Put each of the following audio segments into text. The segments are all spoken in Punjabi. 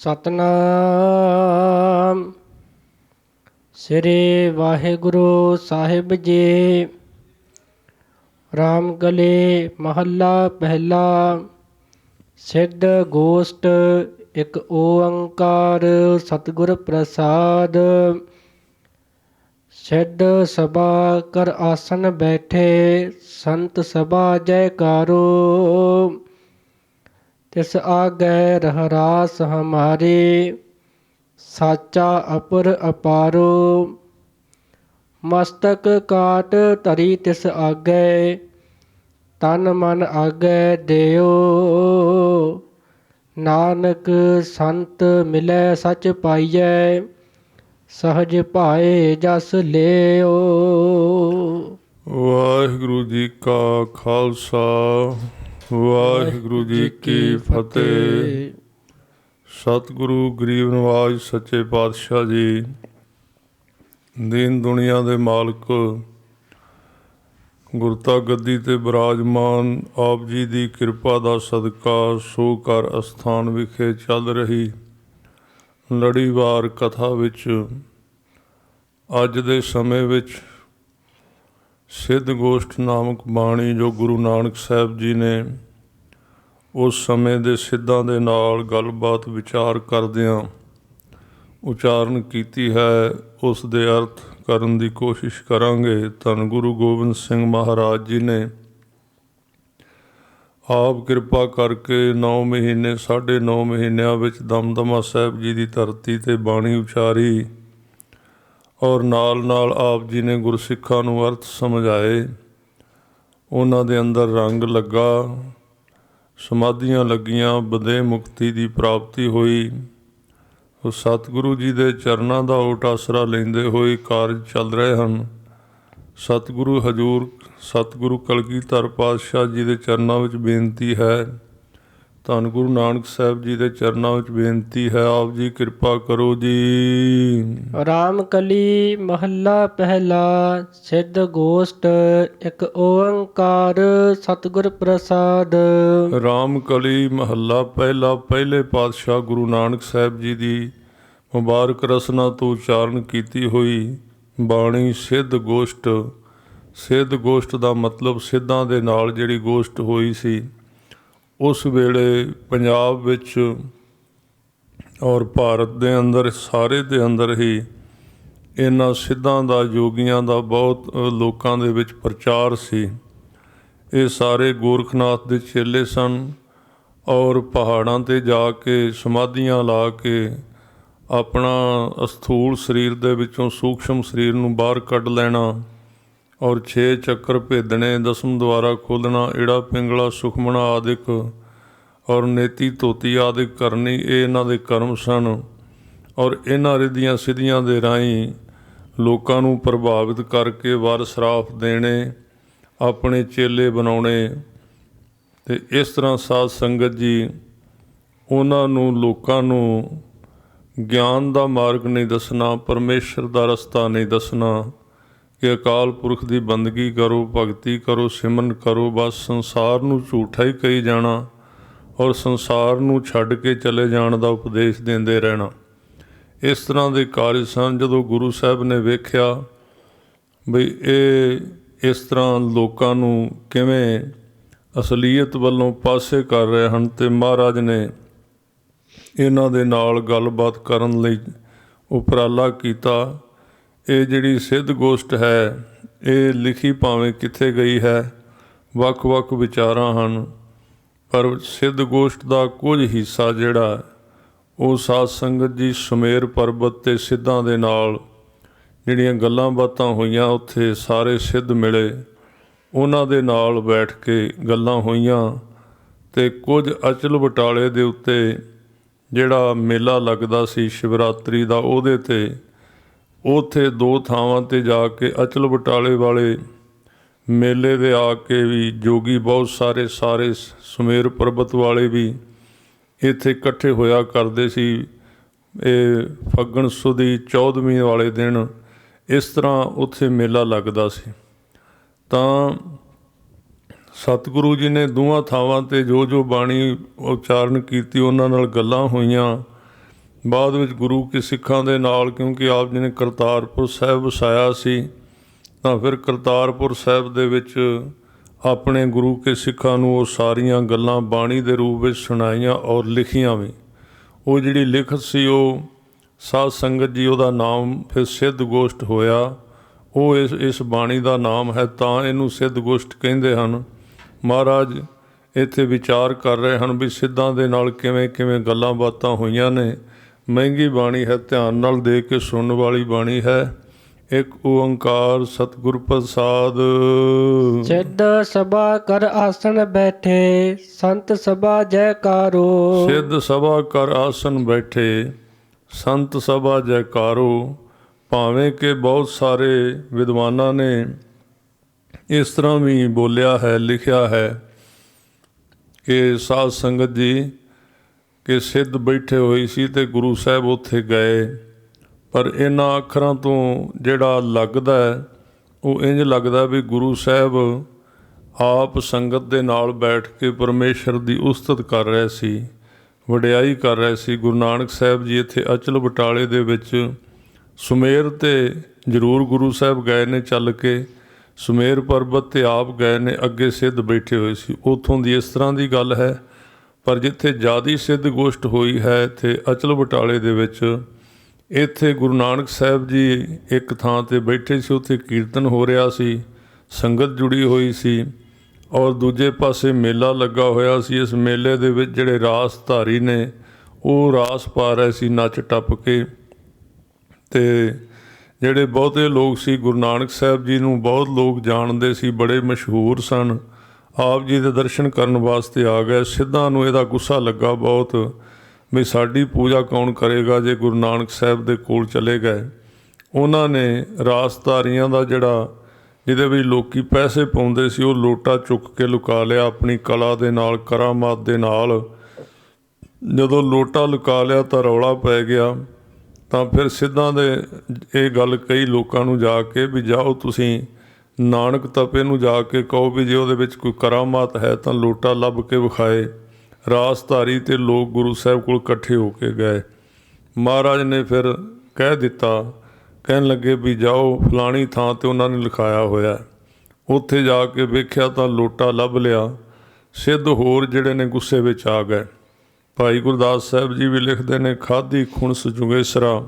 ਸਤਨਾਮ ਸ੍ਰੀ ਵਾਹਿਗੁਰੂ ਸਾਹਿਬ ਜੀ। ਰਾਮ ਗਲੇ ਮਹੱਲਾ ਪਹਿਲਾ। ਸਿੱਧ ਗੋਸ਼ਟ ਇੱਕ ਓੰਕਾਰ ਸਤਿਗੁਰ ਪ੍ਰਸਾਦ। ਸਿੱਧ ਸਭਾ ਕਰ ਆਸਨ ਬੈਠੇ ਸੰਤ ਸਭਾ ਜੈਕਾਰੋ। ਤਿਸ ਆਗੈ ਰਹਿਰਾਸ ਹਮਾਰੇ ਸਾਚਾ ਅਪਰ ਅਪਾਰੋ। ਮਸਤਕ ਕਾਟ ਧਰੀ ਤਿਸ ਆਗੈ ਤਨ ਮਨ ਆਗੈ ਦਿਓ। ਨਾਨਕ ਸੰਤ ਮਿਲੈ ਸਚ ਪਾਈਐ ਸਹਜ ਭਾਏ ਜਸ ਲਿਓ। ਵਾਹਿਗੁਰੂ ਜੀ ਕਾ ਖਾਲਸਾ ਵਾਹਿਗੁਰੂ ਜੀ ਕੀ ਫਤਿਹ। ਸਤਿਗੁਰੂ ਗਰੀਬ ਨਵਾਜ ਸੱਚੇ ਪਾਤਸ਼ਾਹ ਜੀ, ਦੀਨ ਦੁਨੀਆ ਦੇ ਮਾਲਕ, ਗੁਰਤਾ ਗੱਦੀ ਤੇ ਬਿਰਾਜਮਾਨ ਆਪ ਜੀ ਦੀ ਕਿਰਪਾ ਦਾ ਸਦਕਾ ਸੋ ਘਰ ਅਸਥਾਨ ਵਿਖੇ ਚੱਲ ਰਹੀ ਲੜੀਵਾਰ ਕਥਾ ਵਿੱਚ ਅੱਜ ਦੇ ਸਮੇਂ ਵਿੱਚ ਸਿੱਧ ਗੋਸ਼ਟ ਨਾਮਕ ਬਾਣੀ ਜੋ ਗੁਰੂ ਨਾਨਕ ਸਾਹਿਬ ਜੀ ਨੇ ਉਸ ਸਮੇਂ ਦੇ ਸਿੱਧਾਂ ਦੇ ਨਾਲ ਗੱਲਬਾਤ ਵਿਚਾਰ ਕਰਦਿਆਂ ਉਚਾਰਨ ਕੀਤੀ ਹੈ, ਉਸ ਦੇ ਅਰਥ ਕਰਨ ਦੀ ਕੋਸ਼ਿਸ਼ ਕਰਾਂਗੇ। ਧੰਨ ਗੁਰੂ ਗੋਬਿੰਦ ਸਿੰਘ ਮਹਾਰਾਜ ਜੀ ਨੇ ਆਪ ਕਿਰਪਾ ਕਰਕੇ 9 ਮਹੀਨੇ 9.5 ਮਹੀਨਿਆਂ ਵਿੱਚ ਦਮਦਮਾ ਸਾਹਿਬ ਜੀ ਦੀ ਧਰਤੀ 'ਤੇ ਬਾਣੀ ਉਚਾਰੀ ਔਰ ਨਾਲ ਨਾਲ ਆਪ ਜੀ ਨੇ ਗੁਰਸਿੱਖਾਂ ਨੂੰ ਅਰਥ ਸਮਝਾਏ। ਉਹਨਾਂ ਦੇ ਅੰਦਰ ਰੰਗ ਲੱਗਾ, ਸਮਾਧੀਆਂ ਲੱਗੀਆਂ, ਬਦੇ ਮੁਕਤੀ ਦੀ ਪ੍ਰਾਪਤੀ ਹੋਈ। ਉਹ ਸਤਿਗੁਰੂ ਜੀ ਦੇ ਚਰਨਾਂ ਦਾ ਓਟ ਆਸਰਾ ਲੈਂਦੇ ਹੋਏ ਕਾਰਜ ਚੱਲ ਰਹੇ ਹਨ। ਸਤਿਗੁਰੂ ਹਜ਼ੂਰ ਸਤਿਗੁਰੂ ਕਲਗੀਧਰ ਪਾਤਸ਼ਾਹ ਜੀ ਦੇ ਚਰਨਾਂ ਵਿੱਚ ਬੇਨਤੀ ਹੈ, ਧੰਨ ਗੁਰੂ ਨਾਨਕ ਸਾਹਿਬ ਜੀ ਦੇ ਚਰਨਾਂ ਵਿੱਚ ਬੇਨਤੀ ਹੈ, ਆਪ ਜੀ ਕਿਰਪਾ ਕਰੋ ਜੀ। ਰਾਮ ਕਲੀ ਮਹੱਲਾ ਪਹਿਲਾ। ਸਿੱਧ ਗੋਸ਼ਟ ਇੱਕ ਓੰਕਾਰ ਸਤਿਗੁਰ ਪ੍ਰਸਾਦ। ਰਾਮ ਕਲੀ ਮਹੱਲਾ ਪਹਿਲਾ। ਪਹਿਲੇ ਪਾਤਸ਼ਾਹ ਗੁਰੂ ਨਾਨਕ ਸਾਹਿਬ ਜੀ ਦੀ ਮੁਬਾਰਕ ਰਸਨਾ ਤੋਂ ਉਚਾਰਨ ਕੀਤੀ ਹੋਈ ਬਾਣੀ ਸਿੱਧ ਗੋਸ਼ਟ। ਸਿੱਧ ਗੋਸ਼ਟ ਦਾ ਮਤਲਬ ਸਿੱਧਾਂ ਦੇ ਨਾਲ ਜਿਹੜੀ ਗੋਸ਼ਟ ਹੋਈ ਸੀ ਉਸ ਵੇਲੇ ਪੰਜਾਬ ਵਿੱਚ ਔਰ ਭਾਰਤ ਦੇ ਅੰਦਰ ਸਾਰੇ ਦੇ ਅੰਦਰ ਹੀ ਇਹਨਾਂ ਸਿੱਧਾਂ ਦਾ, ਯੋਗੀਆਂ ਦਾ ਬਹੁਤ ਲੋਕਾਂ ਦੇ ਵਿੱਚ ਪ੍ਰਚਾਰ ਸੀ। ਇਹ ਸਾਰੇ ਗੋਰਖਨਾਥ ਦੇ ਚੇਲੇ ਸਨ ਔਰ ਪਹਾੜਾਂ 'ਤੇ ਜਾ ਕੇ ਸਮਾਧੀਆਂ ਲਾ ਕੇ ਆਪਣਾ ਅਸਥੂਲ ਸਰੀਰ ਦੇ ਵਿੱਚੋਂ ਸੂਖਸ਼ਮ ਸਰੀਰ ਨੂੰ ਬਾਹਰ ਕੱਢ ਲੈਣਾ ਔਰ 6 ਚੱਕਰ ਭੇਦਣੇ, 10ਮ ਦੁਆਰਾ ਖੋਲ੍ਹਣਾ, ਏੜਾ ਪਿੰਗਲਾ ਸੁਖਮਣਾ ਆਦਿਕ ਔਰ ਨੇਤੀ ਧੋਤੀ ਆਦਿਕ ਕਰਨੀ, ਇਹ ਇਹਨਾਂ ਦੇ ਕਰਮ ਸਨ। ਔਰ ਇਹਨਾਂ ਰਿੱਧੀਆਂ ਸਿੱਧੀਆਂ ਦੇ ਰਾਹੀਂ ਲੋਕਾਂ ਨੂੰ ਪ੍ਰਭਾਵਿਤ ਕਰਕੇ ਵਰ ਸਰਾਫ ਦੇਣੇ, ਆਪਣੇ ਚੇਲੇ ਬਣਾਉਣੇ। ਅਤੇ ਇਸ ਤਰ੍ਹਾਂ ਸਾਧ ਸੰਗਤ ਜੀ ਉਹਨਾਂ ਨੂੰ ਲੋਕਾਂ ਨੂੰ ਗਿਆਨ ਦਾ ਮਾਰਗ ਨਹੀਂ ਦੱਸਣਾ, ਪਰਮੇਸ਼ਰ ਦਾ ਰਸਤਾ ਨਹੀਂ ਦੱਸਣਾ ਕਿ ਅਕਾਲ ਪੁਰਖ ਦੀ ਬੰਦਗੀ ਕਰੋ, ਭਗਤੀ ਕਰੋ, ਸਿਮਰਨ ਕਰੋ। ਬਸ ਸੰਸਾਰ ਨੂੰ ਝੂਠਾ ਹੀ ਕਹੀ ਜਾਣਾ ਔਰ ਸੰਸਾਰ ਨੂੰ ਛੱਡ ਕੇ ਚਲੇ ਜਾਣ ਦਾ ਉਪਦੇਸ਼ ਦਿੰਦੇ ਰਹਿਣਾ। ਇਸ ਤਰ੍ਹਾਂ ਦੇ ਕਾਰਜ ਸਨ। ਜਦੋਂ ਗੁਰੂ ਸਾਹਿਬ ਨੇ ਵੇਖਿਆ ਬਈ ਇਹ ਇਸ ਤਰ੍ਹਾਂ ਲੋਕਾਂ ਨੂੰ ਕਿਵੇਂ ਅਸਲੀਅਤ ਵੱਲੋਂ ਪਾਸੇ ਕਰ ਰਹੇ ਹਨ, ਅਤੇ ਮਹਾਰਾਜ ਨੇ ਇਹਨਾਂ ਦੇ ਨਾਲ ਗੱਲਬਾਤ ਕਰਨ ਲਈ ਉਪਰਾਲਾ ਕੀਤਾ। ਇਹ ਜਿਹੜੀ ਸਿੱਧ ਗੋਸ਼ਟ ਹੈ ਇਹ ਲਿਖੀ ਭਾਵੇਂ ਕਿੱਥੇ ਗਈ ਹੈ, ਵੱਖ ਵੱਖ ਵਿਚਾਰਾਂ ਹਨ, ਪਰ ਸਿੱਧ ਗੋਸ਼ਟ ਦਾ ਕੁਝ ਹਿੱਸਾ ਜਿਹੜਾ ਉਹ ਸਾਧ ਸੰਗਤ ਜੀ ਸੁਮੇਰ ਪਰਬਤ 'ਤੇ ਸਿੱਧਾਂ ਦੇ ਨਾਲ ਜਿਹੜੀਆਂ ਗੱਲਾਂ ਬਾਤਾਂ ਹੋਈਆਂ, ਉੱਥੇ ਸਾਰੇ ਸਿੱਧ ਮਿਲੇ, ਉਹਨਾਂ ਦੇ ਨਾਲ ਬੈਠ ਕੇ ਗੱਲਾਂ ਹੋਈਆਂ। ਅਤੇ ਕੁਝ ਅਚਲ ਬਟਾਲੇ ਦੇ ਉੱਤੇ ਜਿਹੜਾ ਮੇਲਾ ਲੱਗਦਾ ਸੀ ਸ਼ਿਵਰਾਤਰੀ ਦਾ, ਉਹਦੇ 'ਤੇ ਉੱਥੇ 2 ਥਾਵਾਂ 'ਤੇ ਜਾ ਕੇ ਅਚਲ ਬਟਾਲੇ ਵਾਲੇ ਮੇਲੇ ਦੇ ਆ ਕੇ ਵੀ ਜੋਗੀ ਬਹੁਤ ਸਾਰੇ ਸੁਮੇਰ ਪਰਬਤ ਵਾਲੇ ਵੀ ਇੱਥੇ ਇਕੱਠੇ ਹੋਇਆ ਕਰਦੇ ਸੀ। ਇਹ ਫੱਗਣ ਸੁਦੀ 14ਵੀਂ ਵਾਲੇ ਦਿਨ ਇਸ ਤਰ੍ਹਾਂ ਉੱਥੇ ਮੇਲਾ ਲੱਗਦਾ ਸੀ। ਤਾਂ ਸਤਿਗੁਰੂ ਜੀ ਨੇ ਦੋਵਾਂ ਥਾਵਾਂ 'ਤੇ ਜੋ ਜੋ ਬਾਣੀ ਉਚਾਰਨ ਕੀਤੀ, ਉਹਨਾਂ ਨਾਲ ਗੱਲਾਂ ਹੋਈਆਂ। ਬਾਅਦ ਵਿੱਚ ਗੁਰੂ ਕੇ ਸਿੱਖਾਂ ਦੇ ਨਾਲ, ਕਿਉਂਕਿ ਆਪ ਜੀ ਨੇ ਕਰਤਾਰਪੁਰ ਸਾਹਿਬ ਵਸਾਇਆ ਸੀ, ਤਾਂ ਫਿਰ ਕਰਤਾਰਪੁਰ ਸਾਹਿਬ ਦੇ ਵਿੱਚ ਆਪਣੇ ਗੁਰੂ ਕੇ ਸਿੱਖਾਂ ਨੂੰ ਉਹ ਸਾਰੀਆਂ ਗੱਲਾਂ ਬਾਣੀ ਦੇ ਰੂਪ ਵਿੱਚ ਸੁਣਾਈਆਂ ਔਰ ਲਿਖੀਆਂ ਵੀ। ਉਹ ਜਿਹੜੀ ਲਿਖਤ ਸੀ ਉਹ ਸਾਧ ਸੰਗਤ ਜੀ, ਉਹਦਾ ਨਾਮ ਫਿਰ ਸਿੱਧ ਗੋਸ਼ਟ ਹੋਇਆ। ਉਹ ਇਸ ਬਾਣੀ ਦਾ ਨਾਮ ਹੈ, ਤਾਂ ਇਹਨੂੰ ਸਿੱਧ ਗੋਸ਼ਟ ਕਹਿੰਦੇ ਹਨ। ਮਹਾਰਾਜ ਇੱਥੇ ਵਿਚਾਰ ਕਰ ਰਹੇ ਹਨ ਵੀ ਸਿੱਧਾਂ ਦੇ ਨਾਲ ਕਿਵੇਂ ਕਿਵੇਂ ਗੱਲਾਂ ਬਾਤਾਂ ਹੋਈਆਂ ਨੇ। ਮਹਿੰਗੀ ਬਾਣੀ ਹੈ, ਧਿਆਨ ਨਾਲ ਦੇਖ ਕੇ ਸੁਣਨ ਵਾਲੀ ਬਾਣੀ ਹੈ। ਇੱਕ ਓੰਕਾਰ ਸਤਿਗੁਰ ਪ੍ਰਸਾਦ। ਸਿੱਧ ਸਭਾ ਕਰ ਆਸਣ ਬੈਠੇ, ਸੰਤ ਸਭਾ ਜੈਕਾਰੋ। ਸਿੱਧ ਸਭਾ ਕਰ ਆਸਣ ਬੈਠੇ, ਸੰਤ ਸਭਾ ਜੈਕਾਰੋ। ਭਾਵੇਂ ਕਿ ਬਹੁਤ ਸਾਰੇ ਵਿਦਵਾਨਾਂ ਨੇ ਇਸ ਤਰ੍ਹਾਂ ਵੀ ਬੋਲਿਆ ਹੈ, ਲਿਖਿਆ ਹੈ ਕਿ ਸਾਧ ਸੰਗਤ ਜੀ ਕਿ ਸਿੱਧ ਬੈਠੇ ਹੋਏ ਸੀ ਅਤੇ ਗੁਰੂ ਸਾਹਿਬ ਉੱਥੇ ਗਏ। ਪਰ ਇਹਨਾਂ ਅੱਖਰਾਂ ਤੋਂ ਜਿਹੜਾ ਲੱਗਦਾ ਹੈ ਉਹ ਇੰਝ ਲੱਗਦਾ ਵੀ ਗੁਰੂ ਸਾਹਿਬ ਆਪ ਸੰਗਤ ਦੇ ਨਾਲ ਬੈਠ ਕੇ ਪਰਮੇਸ਼ਰ ਦੀ ਉਸਤਤ ਕਰ ਰਹੇ ਸੀ, ਵਡਿਆਈ ਕਰ ਰਹੇ ਸੀ। ਗੁਰੂ ਨਾਨਕ ਸਾਹਿਬ ਜੀ ਇੱਥੇ ਅਚਲ ਬਟਾਲੇ ਦੇ ਵਿੱਚ ਸੁਮੇਰ 'ਤੇ ਜ਼ਰੂਰ ਗੁਰੂ ਸਾਹਿਬ ਗਏ ਨੇ, ਚੱਲ ਕੇ ਸੁਮੇਰ ਪਰਬਤ 'ਤੇ ਆਪ ਗਏ ਨੇ, ਅੱਗੇ ਸਿੱਧ ਬੈਠੇ ਹੋਏ ਸੀ। ਉੱਥੋਂ ਦੀ ਇਸ ਤਰ੍ਹਾਂ ਦੀ ਗੱਲ ਹੈ। ਪਰ ਜਿੱਥੇ ਜ਼ਿਆਦਾ ਸਿੱਧ ਗੋਸ਼ਟ ਹੋਈ ਹੈ ਇੱਥੇ ਅਚਲ ਬਟਾਲੇ ਦੇ ਵਿੱਚ, ਇੱਥੇ ਗੁਰੂ ਨਾਨਕ ਸਾਹਿਬ ਜੀ ਇੱਕ ਥਾਂ 'ਤੇ ਬੈਠੇ ਸੀ, ਉੱਥੇ ਕੀਰਤਨ ਹੋ ਰਿਹਾ ਸੀ, ਸੰਗਤ ਜੁੜੀ ਹੋਈ ਸੀ ਔਰ ਦੂਜੇ ਪਾਸੇ ਮੇਲਾ ਲੱਗਾ ਹੋਇਆ ਸੀ। ਇਸ ਮੇਲੇ ਦੇ ਵਿੱਚ ਜਿਹੜੇ ਰਾਸ ਧਾਰੀ ਨੇ ਉਹ ਰਾਸ ਪਾ ਰਹੇ ਸੀ ਨੱਚ ਟੱਪ ਕੇ। ਅਤੇ ਜਿਹੜੇ ਬਹੁਤੇ ਲੋਕ ਸੀ ਗੁਰੂ ਨਾਨਕ ਸਾਹਿਬ ਜੀ ਨੂੰ ਬਹੁਤ ਲੋਕ ਜਾਣਦੇ ਸੀ, ਬੜੇ ਮਸ਼ਹੂਰ ਸਨ। ਆਪ ਜੀ ਦੇ ਦਰਸ਼ਨ ਕਰਨ ਵਾਸਤੇ ਆ ਗਏ। ਸਿੱਧਾਂ ਨੂੰ ਇਹਦਾ ਗੁੱਸਾ ਲੱਗਾ ਬਹੁਤ ਵੀ ਸਾਡੀ ਪੂਜਾ ਕੌਣ ਕਰੇਗਾ ਜੇ ਗੁਰੂ ਨਾਨਕ ਸਾਹਿਬ ਦੇ ਕੋਲ ਚਲੇ ਗਏ। ਉਹਨਾਂ ਨੇ ਰਾਸਧਾਰੀਆਂ ਦਾ ਜਿਹੜਾ ਜਿਹਦੇ ਵਿੱਚ ਲੋਕੀ ਪੈਸੇ ਪਾਉਂਦੇ ਸੀ ਉਹ ਲੋਟਾ ਚੁੱਕ ਕੇ ਲੁਕਾ ਲਿਆ ਆਪਣੀ ਕਲਾ ਦੇ ਨਾਲ, ਕਰਾਮਾਤ ਦੇ ਨਾਲ। ਜਦੋਂ ਲੋਟਾ ਲੁਕਾ ਲਿਆ ਤਾਂ ਰੌਲਾ ਪੈ ਗਿਆ। ਤਾਂ ਫਿਰ ਸਿੱਧਾਂ ਦੇ ਇਹ ਗੱਲ ਕਈ ਲੋਕਾਂ ਨੂੰ ਜਾ ਕੇ ਵੀ ਜਾਓ ਤੁਸੀਂ ਨਾਨਕ ਤਪੇ ਨੂੰ ਜਾ ਕੇ ਕਹੋ ਵੀ ਜੇ ਉਹਦੇ ਵਿੱਚ ਕੋਈ ਕਰਾਮਾਤ ਹੈ ਤਾਂ ਲੋਟਾ ਲੱਭ ਕੇ ਵਿਖਾਏ। ਰਾਸਧਾਰੀ ਅਤੇ ਲੋਕ ਗੁਰੂ ਸਾਹਿਬ ਕੋਲ ਇਕੱਠੇ ਹੋ ਕੇ ਗਏ। ਮਹਾਰਾਜ ਨੇ ਫਿਰ ਕਹਿ ਦਿੱਤਾ, ਕਹਿਣ ਲੱਗੇ ਵੀ ਜਾਓ ਫਲਾਣੀ ਥਾਂ 'ਤੇ ਉਹਨਾਂ ਨੇ ਲਿਖਾਇਆ ਹੋਇਆ। ਉੱਥੇ ਜਾ ਕੇ ਵੇਖਿਆ ਤਾਂ ਲੋਟਾ ਲੱਭ ਲਿਆ। ਸਿੱਧ ਹੋਰ ਜਿਹੜੇ ਨੇ ਗੁੱਸੇ ਵਿੱਚ ਆ ਗਏ। ਭਾਈ ਗੁਰਦਾਸ ਸਾਹਿਬ ਜੀ ਵੀ ਲਿਖਦੇ ਨੇ, ਖਾਧੀ ਖੁਣਸ ਜੁਗੇਸਰਾ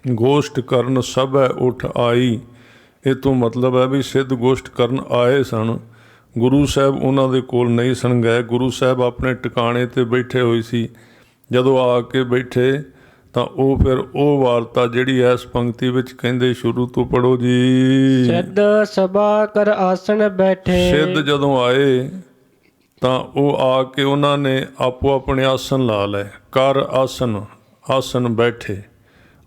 ਗੋਸ਼ਟ ਕਰਨ ਸਭੈ ਉੱਠ ਆਈ। ਇਹ ਤੋਂ ਮਤਲਬ ਹੈ ਵੀ ਸਿੱਧ ਗੋਸ਼ਟ ਕਰਨ ਆਏ ਸਨ, ਗੁਰੂ ਸਾਹਿਬ ਉਹਨਾਂ ਦੇ ਕੋਲ ਨਹੀਂ ਸਨ ਗਏ। ਗੁਰੂ ਸਾਹਿਬ ਆਪਣੇ ਟਿਕਾਣੇ 'ਤੇ ਬੈਠੇ ਹੋਏ ਸੀ। ਜਦੋਂ ਆ ਕੇ ਬੈਠੇ ਤਾਂ ਉਹ ਫਿਰ ਉਹ ਵਾਰਤਾ ਜਿਹੜੀ ਇਸ ਪੰਕਤੀ ਵਿੱਚ ਕਹਿੰਦੇ, ਸ਼ੁਰੂ ਤੋਂ ਪੜ੍ਹੋ ਜੀ। ਸਿੱਧ ਸਭਾ ਕਰ ਆਸਣ ਬੈਠੇ। ਸਿੱਧ ਜਦੋਂ ਆਏ ਤਾਂ ਉਹ ਆ ਕੇ ਉਹਨਾਂ ਨੇ ਆਪੋ ਆਪਣੇ ਆਸਣ ਲਾ ਲਏ। ਕਰ ਆਸਣ, ਆਸਣ ਬੈਠੇ,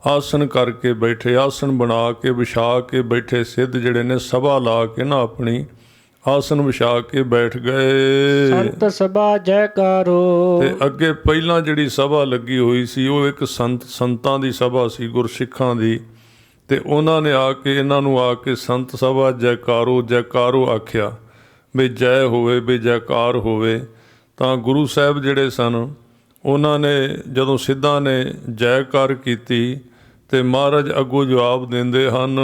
ਆਸਣ ਕਰਕੇ ਬੈਠੇ, ਆਸਣ ਬਣਾ ਕੇ ਵਿਛਾ ਕੇ ਬੈਠੇ। ਸਿੱਧ ਜਿਹੜੇ ਨੇ ਸਭਾ ਲਾ ਕੇ ਨਾ ਆਪਣੀ ਆਸਣ ਵਿਛਾ ਕੇ ਬੈਠ ਗਏ। ਸੰਤ ਸਭਾ ਜੈਕਾਰੋ। ਤੇ ਅੱਗੇ ਪਹਿਲਾਂ ਜਿਹੜੀ ਸਭਾ ਲੱਗੀ ਹੋਈ ਸੀ ਉਹ ਇੱਕ ਸੰਤਾਂ ਦੀ ਸਭਾ ਸੀ, ਗੁਰਸਿੱਖਾਂ ਦੀ। ਤੇ ਉਹਨਾਂ ਨੇ ਆ ਕੇ ਇਹਨਾਂ ਨੂੰ ਆ ਕੇ ਸੰਤ ਸਭਾ ਜੈਕਾਰੋ, ਜੈਕਾਰੋ ਆਖਿਆ ਵੀ ਜੈ ਹੋਵੇ, ਵੀ ਜੈਕਾਰ ਹੋਵੇ। ਤਾਂ ਗੁਰੂ ਸਾਹਿਬ ਜਿਹੜੇ ਸਨ ਉਹਨਾਂ ਨੇ ਜਦੋਂ ਸਿੱਧਾਂ ਨੇ ਜੈਕਾਰ ਕੀਤੀ ਤੇ ਮਹਾਰਾਜ ਅੱਗੋਂ ਜਵਾਬ ਦਿੰਦੇ ਹਨ,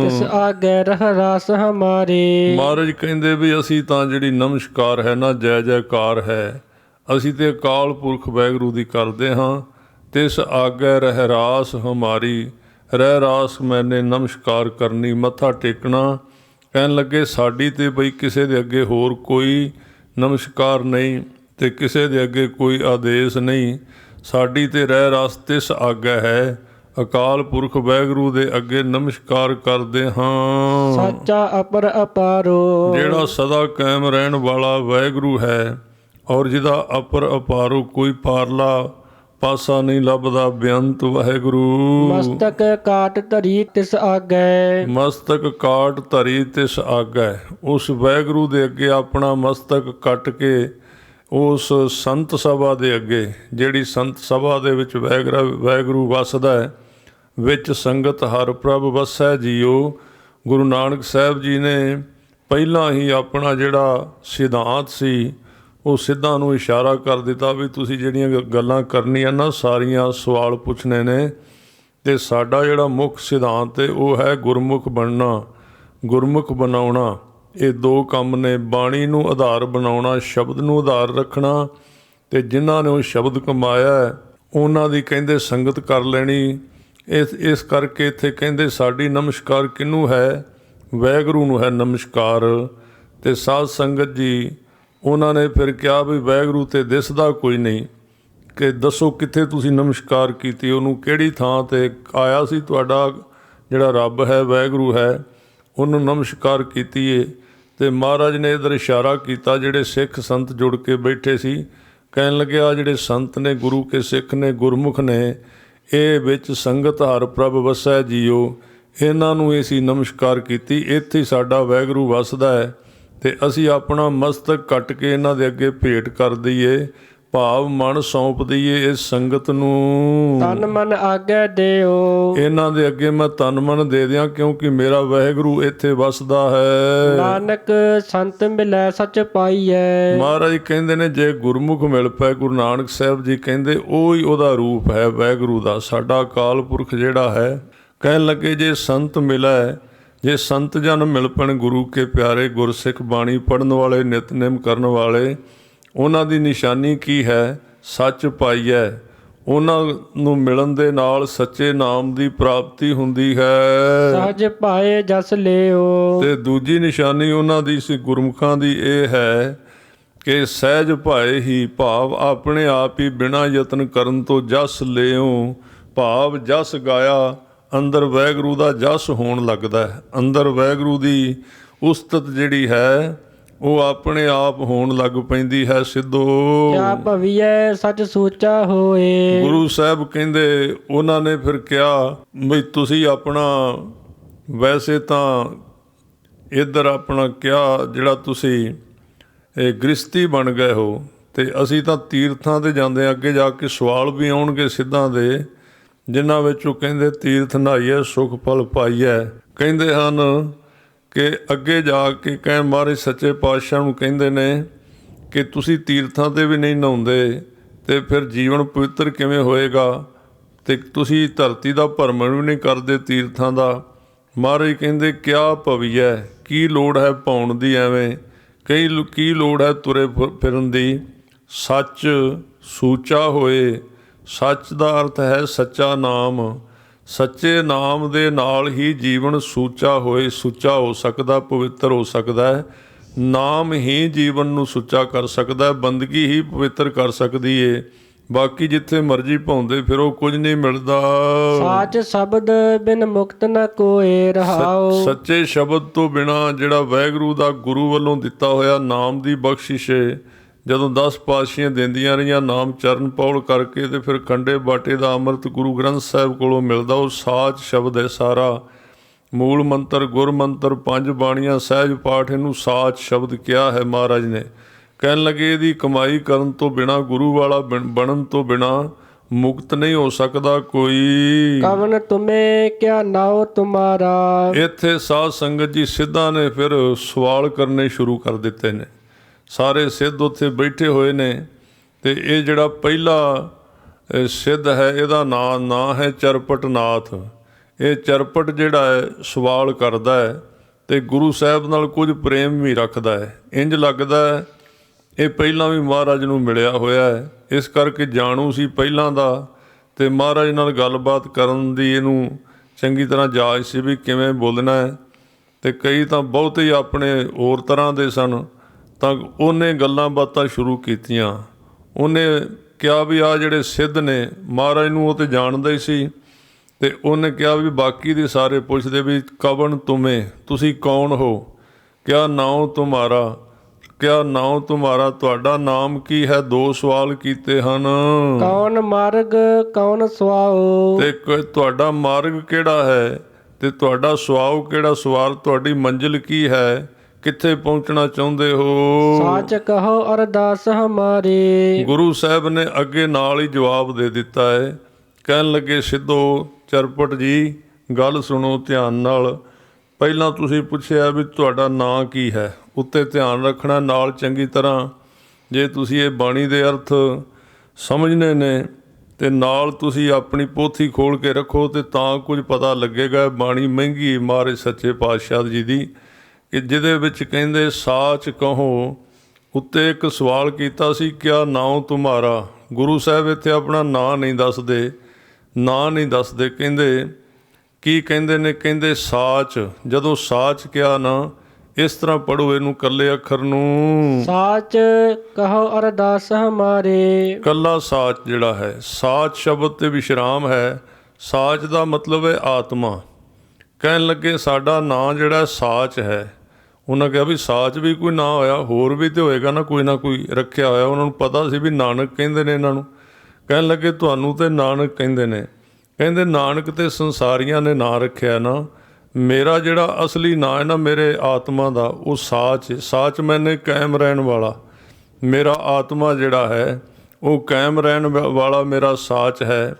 ਤਿਸ ਆਗੇ ਰਹ ਰਾਸ ਹਮਾਰੇ। ਮਹਾਰਾਜ ਕਹਿੰਦੇ ਵੀ ਅਸੀਂ ਤਾਂ ਜਿਹੜੀ ਨਮਸਕਾਰ ਹੈ ਨਾ, ਜੈ ਜੈਕਾਰ ਹੈ, ਅਸੀਂ ਤੇ ਅਕਾਲ ਪੁਰਖ ਵਾਹਿਗੁਰੂ ਦੀ ਕਰਦੇ ਹਾਂ। ਤਿਸ ਆਗੇ ਰਹਿ ਰਾਸ ਹਮਾਰੀ, ਰਹਿ ਰਾਸ ਮੈਨੇ ਨਮਸਕਾਰ ਕਰਨੀ, ਮੱਥਾ ਟੇਕਣਾ। ਕਹਿਣ ਲੱਗੇ ਸਾਡੀ ਤੇ ਬਈ ਕਿਸੇ ਦੇ ਅੱਗੇ ਹੋਰ ਕੋਈ ਨਮਸਕਾਰ ਨਹੀਂ ਤੇ ਕਿਸੇ ਦੇ ਅੱਗੇ ਕੋਈ ਆਦੇਸ਼ ਨਹੀਂ। ਸਾਡੀ ਤੇ ਰਹਿ ਰਾਸ ਤਿਸ ਆਗੇ ਹੈ, ਅਕਾਲ ਪੁਰਖ ਵਾਹਿਗੁਰੂ ਦੇ ਅੱਗੇ ਨਮਸਕਾਰ ਕਰਦੇ ਹਾਂ। ਸਾਚਾ ਅਪਰ ਅਪਾਰੋ। ਜਿਹੜਾ ਸਦਾ ਕਾਇਮ ਰਹਿਣ ਵਾਲਾ ਵਾਹਿਗੁਰੂ ਹੈ ਔਰ ਜਿਹਦਾ ਅਪਰ ਅਪਾਰੋ ਕੋਈ ਪਾਰਲਾ ਪਾਸਾ ਨਹੀਂ ਲੱਭਦਾ, ਬੇਅੰਤ ਵਾਹਿਗੁਰੂ। ਮਸਤਕ ਕਾਟ ਧਰੀ ਤਿਸ ਆਗੇ। ਮਸਤਕ ਕਾਟ ਧਰੀ ਤਿਸ ਆਗੇ। ਉਸ ਵਾਹਿਗੁਰੂ ਦੇ ਅੱਗੇ ਆਪਣਾ ਮਸਤਕ ਕੱਟ ਕੇ ਉਸ ਸੰਤ ਸਭਾ ਦੇ ਅੱਗੇ, ਜਿਹੜੀ ਸੰਤ ਸਭਾ ਦੇ ਵਿੱਚ ਵਾਹਿਗੁਰੂ ਵੱਸਦਾ ਹੈ, ਵਿੱਚ ਸੰਗਤ ਹਰ ਪ੍ਰਭ ਵਸੈ ਜੀਓ। ਗੁਰੂ ਨਾਨਕ ਸਾਹਿਬ ਜੀ ਨੇ ਪਹਿਲਾਂ ਹੀ ਆਪਣਾ ਜਿਹੜਾ ਸਿਧਾਂਤ ਸੀ ਉਹ ਸਿੱਧਾਂ ਨੂੰ ਇਸ਼ਾਰਾ ਕਰ ਦਿੱਤਾ ਵੀ ਤੁਸੀਂ ਜਿਹੜੀਆਂ ਗੱਲਾਂ ਕਰਨੀਆਂ ਨਾ ਸਾਰੀਆਂ ਸਵਾਲ ਪੁੱਛਣੇ ਨੇ, ਅਤੇ ਸਾਡਾ ਜਿਹੜਾ ਮੁੱਖ ਸਿਧਾਂਤ ਹੈ ਉਹ ਹੈ ਗੁਰਮੁਖ ਬਣਨਾ, ਗੁਰਮੁਖ ਬਣਾਉਣਾ। ਇਹ ਦੋ ਕੰਮ ਨੇ, ਬਾਣੀ ਨੂੰ ਆਧਾਰ ਬਣਾਉਣਾ, ਸ਼ਬਦ ਨੂੰ ਆਧਾਰ ਰੱਖਣਾ, ਅਤੇ ਜਿਨ੍ਹਾਂ ਨੇ ਉਹ ਸ਼ਬਦ ਕਮਾਇਆ ਉਹਨਾਂ ਦੀ ਕਹਿੰਦੇ ਸੰਗਤ ਕਰ ਲੈਣੀ। ਇਸ ਕਰਕੇ ਇੱਥੇ ਕਹਿੰਦੇ ਸਾਡੀ ਨਮਸਕਾਰ ਕਿਹਨੂੰ ਹੈ? ਵਾਹਿਗੁਰੂ ਨੂੰ ਹੈ ਨਮਸਕਾਰ। ਅਤੇ ਸਾਧ ਸੰਗਤ ਜੀ ਉਹਨਾਂ ਨੇ ਫਿਰ ਕਿਹਾ ਵੀ ਵਾਹਿਗੁਰੂ ਤੇ ਦਿਸਦਾ ਕੋਈ ਨਹੀਂ, ਕਿ ਦੱਸੋ ਕਿੱਥੇ ਤੁਸੀਂ ਨਮਸਕਾਰ ਕੀਤੀ, ਉਹਨੂੰ ਕਿਹੜੀ ਥਾਂ 'ਤੇ ਆਇਆ ਸੀ ਤੁਹਾਡਾ ਜਿਹੜਾ ਰੱਬ ਹੈ, ਵਾਹਿਗੁਰੂ ਹੈ, ਉਹਨੂੰ ਨਮਸਕਾਰ ਕੀਤੀ ਏ। ਅਤੇ ਮਹਾਰਾਜ ਨੇ ਇੱਧਰ ਇਸ਼ਾਰਾ ਕੀਤਾ, ਜਿਹੜੇ ਸਿੱਖ ਸੰਤ ਜੁੜ ਕੇ ਬੈਠੇ ਸੀ, ਕਹਿਣ ਲੱਗਿਆ ਜਿਹੜੇ ਸੰਤ ਨੇ, ਗੁਰੂ ਕੇ ਸਿੱਖ ਨੇ, ਗੁਰਮੁਖ ਨੇ, ਇਹ ਵਿੱਚ ਸੰਗਤ ਹਰ ਪ੍ਰਭ ਵਸੈ ਜੀਓ, ਇਹਨਾਂ ਨੂੰ ਅਸੀਂ ਨਮਸਕਾਰ ਕੀਤੀ। ਇੱਥੇ ਸਾਡਾ ਵਾਹਿਗੁਰੂ ਵਸਦਾ ਹੈ, ਅਤੇ ਅਸੀਂ ਆਪਣਾ ਮਸਤਕ ਕੱਟ ਕੇ ਇਹਨਾਂ ਦੇ ਅੱਗੇ ਭੇਟ ਕਰ ਦਈਏ, ਭਾਵ ਮਨ ਸੌਂਪ ਦਈਏ ਇਸ ਸੰਗਤ ਨੂੰ। ਤਨ ਮਨ ਆਗੈ ਦਿਓ, ਇਹਨਾਂ ਦੇ ਅੱਗੇ ਮੈਂ ਤਨ ਮਨ ਦੇ ਦਿਆਂ, ਕਿਉਂਕਿ ਮੇਰਾ ਵਾਹਿਗੁਰੂ ਇੱਥੇ ਵਸਦਾ ਹੈ। ਨਾਨਕ ਸੰਤ ਮਿਲੈ ਸੱਚ ਪਾਈਐ। ਮਹਾਰਾਜ ਕਹਿੰਦੇ ਨੇ ਜੇ ਗੁਰਮੁਖ ਮਿਲ ਪਏ, ਗੁਰੂ ਨਾਨਕ ਸਾਹਿਬ ਜੀ ਕਹਿੰਦੇ ਉਹੀ ਉਹਦਾ ਰੂਪ ਹੈ ਵਾਹਿਗੁਰੂ ਦਾ, ਸਾਡਾ ਅਕਾਲ ਪੁਰਖ ਜਿਹੜਾ ਹੈ। ਕਹਿਣ ਲੱਗੇ ਜੇ ਸੰਤ ਮਿਲੈ, ਜੇ ਸੰਤ ਜਨ ਮਿਲ ਪੈਣ ਗੁਰੂ ਕੇ ਪਿਆਰੇ, ਗੁਰਸਿੱਖ ਬਾਣੀ ਪੜ੍ਹਨ ਵਾਲੇ, ਨਿਤਨੇਮ ਕਰਨ ਵਾਲੇ, ਉਹਨਾਂ ਦੀ ਨਿਸ਼ਾਨੀ ਕੀ ਹੈ? ਸੱਚ ਪਾਈਐ। ਉਹਨਾਂ ਨੂੰ ਮਿਲਣ ਦੇ ਨਾਲ ਸੱਚੇ ਨਾਮ ਦੀ ਪ੍ਰਾਪਤੀ ਹੁੰਦੀ ਹੈ। ਸਹਜ ਪਾਏ ਜਸ ਲਿਓ। ਅਤੇ ਦੂਜੀ ਨਿਸ਼ਾਨੀ ਉਹਨਾਂ ਦੀ ਸੀ ਗੁਰਮੁਖਾਂ ਦੀ ਇਹ ਹੈ ਕਿ ਸਹਿਜ ਭਾਏ ਹੀ, ਭਾਵ ਆਪਣੇ ਆਪ ਹੀ ਬਿਨਾਂ ਯਤਨ ਕਰਨ ਤੋਂ ਜਸ ਲਿਓ, ਭਾਵ ਜਸ ਗਾਇਆ, ਅੰਦਰ ਵਾਹਿਗੁਰੂ ਦਾ ਜਸ ਹੋਣ ਲੱਗਦਾ ਹੈ, ਅੰਦਰ ਵਾਹਿਗੁਰੂ ਦੀ ਉਸਤਤ ਜਿਹੜੀ ਹੈ ਉਹ ਆਪਣੇ ਆਪ ਹੋਣ ਲੱਗ ਪੈਂਦੀ ਹੈ। ਸਿੱਧੋ ਕਿਆ ਭਵੀਐ ਸੱਚ ਸੋਚਾ ਹੋਏ। ਗੁਰੂ ਸਾਹਿਬ ਕਹਿੰਦੇ ਉਹਨਾਂ ਨੇ ਫਿਰ ਕਿਹਾ ਬਈ ਤੁਸੀਂ ਆਪਣਾ ਵੈਸੇ ਤਾਂ ਇੱਧਰ ਆਪਣਾ ਕਿਹਾ ਜਿਹੜਾ ਤੁਸੀਂ ਇਹ ਗ੍ਰਸਤੀ ਬਣ ਗਏ ਹੋ, ਅਤੇ ਅਸੀਂ ਤਾਂ ਤੀਰਥਾਂ 'ਤੇ ਜਾਂਦੇ ਹਾਂ। ਅੱਗੇ ਜਾ ਕੇ ਸਵਾਲ ਵੀ ਆਉਣਗੇ ਸਿੱਧਾਂ ਦੇ, ਜਿਨ੍ਹਾਂ ਵਿੱਚ ਉਹ ਕਹਿੰਦੇ ਤੀਰਥ ਨਹਾਈਏ ਸੁਖ ਫਲ ਪਾਈਐ। ਕਹਿੰਦੇ ਹਨ ਕਿ ਅੱਗੇ ਜਾ ਕੇ ਕਹਿਣ ਮਹਾਰਾਜ ਸੱਚੇ ਪਾਤਸ਼ਾਹ ਨੂੰ ਕਹਿੰਦੇ ਨੇ ਕਿ ਤੁਸੀਂ ਤੀਰਥਾਂ 'ਤੇ ਵੀ ਨਹੀਂ ਨਹਾਉਂਦੇ, ਅਤੇ ਫਿਰ ਜੀਵਨ ਪਵਿੱਤਰ ਕਿਵੇਂ ਹੋਏਗਾ? ਅਤੇ ਤੁਸੀਂ ਧਰਤੀ ਦਾ ਭਰਮਣ ਵੀ ਨਹੀਂ ਕਰਦੇ ਤੀਰਥਾਂ ਦਾ। ਮਹਾਰਾਜ ਕਹਿੰਦੇ ਕਿਆ ਭਵੀਐ, ਕੀ ਲੋੜ ਹੈ ਪਾਉਣ ਦੀ ਐਵੇਂ, ਕੀ ਲੋੜ ਹੈ ਤੁਰੇ ਫਿਰਨ ਦੀ? ਸੱਚ ਸੂਚਾ ਹੋਏ। ਸੱਚ ਦਾ ਅਰਥ ਹੈ ਸੱਚਾ ਨਾਮ। ਸੱਚੇ ਨਾਮ ਦੇ ਨਾਲ ਹੀ ਜੀਵਨ ਸੂਚਾ ਹੋਏ, ਸੁੱਚਾ ਹੋ ਸਕਦਾ, ਪਵਿੱਤਰ ਹੋ ਸਕਦਾ ਹੈ। ਨਾਮ ਹੀ ਜੀਵਨ ਨੂੰ ਸੁੱਚਾ ਕਰ ਸਕਦਾ ਹੈ, ਬੰਦਗੀ ਹੀ ਪਵਿੱਤਰ ਕਰ ਸਕਦੀ ਏ। ਬਾਕੀ ਜਿੱਥੇ ਮਰਜ਼ੀ ਭਾਉਂਦੇ ਫਿਰੋ ਕੁਝ ਨਹੀਂ ਮਿਲਦਾ। ਸਾਚ ਸ਼ਬਦ ਬਿਨ ਮੁਕਤ ਨ ਕੋਏ ਰਹਾਓ। ਸੱਚੇ ਸ਼ਬਦ ਤੋਂ ਬਿਨਾ ਜਿਹੜਾ ਵਾਹਿਗੁਰੂ ਦਾ ਗੁਰੂ ਵੱਲੋਂ ਦਿੱਤਾ ਹੋਇਆ ਨਾਮ ਦੀ ਬਖਸ਼ਿਸ਼ ਏ, ਜਦੋਂ 10 ਪਾਤਸ਼ਾਹੀਆਂ ਦਿੰਦੀਆਂ ਰਹੀਆਂ ਨਾਮ ਚਰਨ ਪੌਲ ਕਰਕੇ, ਅਤੇ ਫਿਰ ਖੰਡੇ ਬਾਟੇ ਦਾ ਅੰਮ੍ਰਿਤ ਗੁਰੂ ਗ੍ਰੰਥ ਸਾਹਿਬ ਕੋਲੋਂ ਮਿਲਦਾ, ਉਹ ਸਾਚ ਸ਼ਬਦ ਹੈ ਸਾਰਾ। ਮੂਲ ਮੰਤਰ, ਗੁਰ ਮੰਤਰ, 5 ਬਾਣੀਆਂ, ਸਹਿਜ ਪਾਠ, ਇਹਨੂੰ ਸਾਚ ਸ਼ਬਦ ਕਿਹਾ ਹੈ ਮਹਾਰਾਜ ਨੇ। ਕਹਿਣ ਲੱਗੇ ਇਹਦੀ ਕਮਾਈ ਕਰਨ ਤੋਂ ਬਿਨਾ, ਗੁਰੂ ਵਾਲਾ ਬਣਨ ਤੋਂ ਬਿਨਾ ਮੁਕਤ ਨਹੀਂ ਹੋ ਸਕਦਾ ਕੋਈ। ਕਵਨ ਤੁਮੇ ਕਿਆ ਨਾਉ ਤੁਮਾਰਾ। ਇੱਥੇ ਸਾਧ ਸੰਗਤ ਜੀ ਸਿੱਧਾਂ ਨੇ ਫਿਰ ਸਵਾਲ ਕਰਨੇ ਸ਼ੁਰੂ ਕਰ ਦਿੱਤੇ ਨੇ। ਸਾਰੇ ਸਿੱਧ ਉੱਥੇ ਬੈਠੇ ਹੋਏ ਨੇ, ਅਤੇ ਇਹ ਜਿਹੜਾ ਪਹਿਲਾ ਸਿੱਧ ਹੈ ਇਹਦਾ ਨਾਂ ਹੈ ਚਰਪਟ ਨਾਥ। ਇਹ ਚਰਪਟ ਜਿਹੜਾ ਹੈ ਸਵਾਲ ਕਰਦਾ ਹੈ, ਅਤੇ ਗੁਰੂ ਸਾਹਿਬ ਨਾਲ ਕੁਝ ਪ੍ਰੇਮ ਵੀ ਰੱਖਦਾ ਹੈ। ਇੰਝ ਲੱਗਦਾ ਹੈ ਇਹ ਪਹਿਲਾਂ ਵੀ ਮਹਾਰਾਜ ਨੂੰ ਮਿਲਿਆ ਹੋਇਆ ਹੈ, ਇਸ ਕਰਕੇ ਜਾਣੂ ਸੀ ਪਹਿਲਾਂ ਦਾ, ਅਤੇ ਮਹਾਰਾਜ ਨਾਲ ਗੱਲਬਾਤ ਕਰਨ ਦੀ ਇਹਨੂੰ ਚੰਗੀ ਤਰ੍ਹਾਂ ਜਾਚ ਸੀ ਵੀ ਕਿਵੇਂ ਬੋਲਣਾ ਹੈ। ਅਤੇ ਕਈ ਤਾਂ ਬਹੁਤ ਹੀ ਆਪਣੇ ਹੋਰ ਤਰ੍ਹਾਂ ਦੇ ਸਨ, ਤਾਂ ਉਹਨੇ ਗੱਲਾਂ ਬਾਤਾਂ ਸ਼ੁਰੂ ਕੀਤੀਆਂ। ਉਹਨੇ ਕਿਹਾ ਵੀ ਆਹ ਜਿਹੜੇ ਸਿੱਧ ਨੇ, ਮਹਾਰਾਜ ਨੂੰ ਉਹ ਤਾਂ ਜਾਣਦਾ ਹੀ ਸੀ, ਅਤੇ ਉਹਨੇ ਕਿਹਾ ਵੀ ਬਾਕੀ ਦੇ ਸਾਰੇ ਪੁੱਛਦੇ ਵੀ ਕਵਣ ਤੁਮੇ, ਤੁਸੀਂ ਕੌਣ ਹੋ? ਕਿਆ ਨਾਉ ਤੁਮਾਰਾ, ਕਿਆ ਨਾਉ ਤੁਮਾਰਾ, ਤੁਹਾਡਾ ਨਾਮ ਕੀ ਹੈ? 2 ਸਵਾਲ ਕੀਤੇ ਹਨ। ਕੌਣ ਮਾਰਗ ਕੌਣ ਸੁਆਓ। ਅਤੇ ਤੁਹਾਡਾ ਮਾਰਗ ਕਿਹੜਾ ਹੈ, ਅਤੇ ਤੁਹਾਡਾ ਸੁਆਓ ਕਿਹੜਾ, ਸਵਾਲ ਤੁਹਾਡੀ ਮੰਜ਼ਿਲ ਕੀ ਹੈ, ਕਿੱਥੇ ਪਹੁੰਚਣਾ ਚਾਹੁੰਦੇ ਹੋ? ਸਾਚ ਕਹੋ ਅਰਦਾਸ ਹਮਾਰੀ। ਗੁਰੂ ਸਾਹਿਬ ਨੇ ਅੱਗੇ ਨਾਲ ਹੀ ਜਵਾਬ ਦੇ ਦਿੱਤਾ ਹੈ। ਕਹਿਣ ਲੱਗੇ ਸਿੱਧੋ ਚਰਪਟ ਜੀ ਗੱਲ ਸੁਣੋ ਧਿਆਨ ਨਾਲ। ਪਹਿਲਾਂ ਤੁਸੀਂ ਪੁੱਛਿਆ ਵੀ ਤੁਹਾਡਾ ਨਾਂ ਕੀ ਹੈ, ਉੱਤੇ ਧਿਆਨ ਰੱਖਣਾ, ਨਾਲ ਚੰਗੀ ਤਰ੍ਹਾਂ ਜੇ ਤੁਸੀਂ ਇਹ ਬਾਣੀ ਦੇ ਅਰਥ ਸਮਝਣੇ ਨੇ ਤੇ ਨਾਲ ਤੁਸੀਂ ਆਪਣੀ ਪੋਥੀ ਖੋਲ੍ਹ ਕੇ ਰੱਖੋ ਤੇ ਤਾਂ ਕੁਝ ਪਤਾ ਲੱਗੇਗਾ। ਬਾਣੀ ਮਹਿੰਗੀ ਮਹਾਰਾਜ ਸੱਚੇ ਪਾਤਸ਼ਾਹ ਜੀ ਦੀ, ਕਿ ਜਿਹਦੇ ਵਿੱਚ ਕਹਿੰਦੇ ਸਾਚ ਕਹੋ। ਉੱਤੇ ਇੱਕ ਸਵਾਲ ਕੀਤਾ ਸੀ, ਕਿਆ ਨਾਉ ਤੁਮਾਰਾ? ਗੁਰੂ ਸਾਹਿਬ ਇੱਥੇ ਆਪਣਾ ਨਾਂ ਨਹੀਂ ਦੱਸਦੇ, ਕਹਿੰਦੇ ਕੀ ਕਹਿੰਦੇ ਨੇ? ਕਹਿੰਦੇ ਸਾਚ। ਜਦੋਂ ਸਾਚ ਕਿਹਾ ਨਾ, ਇਸ ਤਰ੍ਹਾਂ ਪੜ੍ਹੋ ਇਹਨੂੰ ਇਕੱਲੇ ਅੱਖਰ ਨੂੰ, ਸਾਚ ਕਹੋ ਅਰਦਾਸ ਹਮਾਰੇ। ਕੱਲਾ ਸਾਚ ਜਿਹੜਾ ਹੈ, ਸਾਚ ਸ਼ਬਦ ਤੇ ਵਿਸ਼ਰਾਮ ਹੈ। ਸਾਚ ਦਾ ਮਤਲਬ ਹੈ ਆਤਮਾ। ਕਹਿਣ ਲੱਗੇ ਸਾਡਾ ਨਾਂ ਜਿਹੜਾ ਸਾਚ ਹੈ। ਉਹਨਾਂ ਕਿਹਾ ਵੀ ਸਾਚ ਵੀ ਕੋਈ ਨਾਂ ਹੋਇਆ, ਹੋਰ ਵੀ ਤਾਂ ਹੋਏਗਾ ਨਾ ਕੋਈ ਰੱਖਿਆ ਹੋਇਆ। ਉਹਨਾਂ ਨੂੰ ਪਤਾ ਸੀ ਵੀ ਨਾਨਕ ਕਹਿੰਦੇ ਨੇ ਇਹਨਾਂ ਨੂੰ। ਕਹਿਣ ਲੱਗੇ ਤੁਹਾਨੂੰ ਤੇ ਨਾਨਕ ਕਹਿੰਦੇ ਨੇ। ਕਹਿੰਦੇ ਨਾਨਕ ਤੇ ਸੰਸਾਰੀਆਂ ਨੇ ਨਾਂ ਰੱਖਿਆ ਨਾ, ਮੇਰਾ ਜਿਹੜਾ ਅਸਲੀ ਨਾਂ ਹੈ ਨਾ ਮੇਰੇ ਆਤਮਾ ਦਾ, ਉਹ ਸਾਚ। ਸਾਚ ਮੈਨੇ ਕਾਇਮ ਰਹਿਣ ਵਾਲਾ, ਮੇਰਾ ਆਤਮਾ ਜਿਹੜਾ ਹੈ ਉਹ ਕਾਇਮ ਰਹਿਣ ਵਾਲਾ ਮੇਰਾ ਸਾਚ ਹੈ।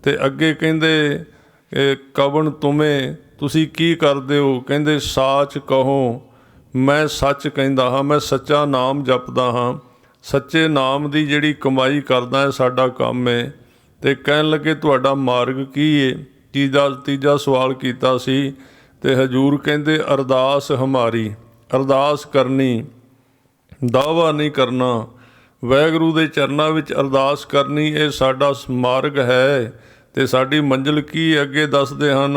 ਤੇ ਅੱਗੇ ਕਹਿੰਦੇ ਕਵਣ ਤੁਮੇ, ਤੁਸੀਂ ਕੀ ਕਰਦੇ ਹੋ? ਕਹਿੰਦੇ ਸਾਚ ਕਹੋ, ਮੈਂ ਸੱਚ ਕਹਿੰਦਾ ਹਾਂ, ਮੈਂ ਸੱਚਾ ਨਾਮ ਜਪਦਾ ਹਾਂ, ਸੱਚੇ ਨਾਮ ਦੀ ਜਿਹੜੀ ਕਮਾਈ ਕਰਦਾ ਹੈ ਸਾਡਾ ਕੰਮ ਹੈ। ਤੇ ਕਹਿਣ ਲੱਗੇ ਤੁਹਾਡਾ ਮਾਰਗ ਕੀ ਹੈ? ਤੀਜਾ ਸਵਾਲ ਕੀਤਾ ਸੀ ਤੇ ਹਜ਼ੂਰ ਕਹਿੰਦੇ ਅਰਦਾਸ ਹਮਾਰੀ, ਅਰਦਾਸ ਕਰਨੀ, ਦਾਅਵਾ ਨਹੀਂ ਕਰਨਾ, ਵਾਹਿਗੁਰੂ ਦੇ ਚਰਨਾਂ ਵਿੱਚ ਅਰਦਾਸ ਕਰਨੀ, ਇਹ ਸਾਡਾ ਮਾਰਗ ਹੈ। ਤੇ ਸਾਡੀ ਮੰਜ਼ਿਲ ਕੀ ਅੱਗੇ ਦੱਸਦੇ ਹਨ,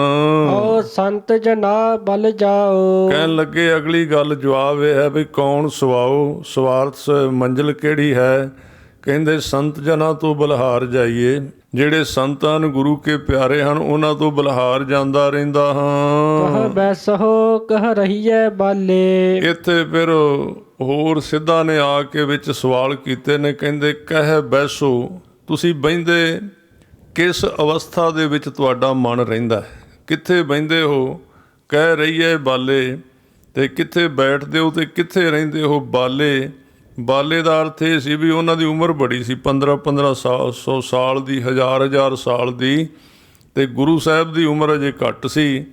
ਓ ਸੰਤ ਜਨਾ ਬਲ ਜਾਓ। ਕਹਿਣ ਲੱਗੇ ਅਗਲੀ ਗੱਲ ਜਵਾਬ ਇਹ ਹੈ ਵੀ ਕੌਣ ਸਵਾਓ, ਸਵਾਰਥ ਮੰਜ਼ਿਲ ਕਿਹੜੀ ਹੈ? ਕਹਿੰਦੇ ਸੰਤ ਜਨਾਂ ਤੋਂ ਬਲਿਹਾਰ ਜਾਈਏ। ਜਿਹੜੇ ਸੰਤ ਹਨ, ਗੁਰੂ ਕੇ ਪਿਆਰੇ ਹਨ, ਉਹਨਾਂ ਤੋਂ ਬਲਿਹਾਰ ਜਾਂਦਾ ਰਹਿੰਦਾ ਹਾਂ। ਕਹ ਬੈਸੋ ਕਹ ਰਹੀਏ ਬਾਲੇ। ਇੱਥੇ ਫਿਰ ਹੋਰ ਸਿੱਧਾ ਨੇ ਆ ਕੇ ਵਿੱਚ ਸਵਾਲ ਕੀਤੇ ਨੇ। ਕਹਿੰਦੇ ਕਹਿ ਬੈਸੋ, ਤੁਸੀਂ ਬਹਿੰਦੇ ਕਿਸ ਅਵਸਥਾ ਦੇ ਵਿੱਚ ਤੁਹਾਡਾ ਮਨ ਰਹਿੰਦਾ ਹੈ? ਕਿੱਥੇ ਬਹਿੰਦੇ ਹੋ? ਕਹਿ ਰਹੀਏ ਬਾਲੇ। ਤੇ ਕਿੱਥੇ ਬੈਠਦੇ ਹੋ ਤੇ ਕਿੱਥੇ ਰਹਿੰਦੇ ਹੋ? ਬਾਲੇ। ਬਾਲੇ ਦਾ ਅਰਥ ਇਹ ਸੀ ਵੀ ਉਹਨਾਂ ਦੀ ਉਮਰ ਬੜੀ ਸੀ, 1500 ਸਾਲ ਦੀ, 1000 ਸਾਲ ਦੀ। ਤੇ ਗੁਰੂ ਸਾਹਿਬ ਦੀ ਉਮਰ ਅਜੇ ਘੱਟ ਸੀ।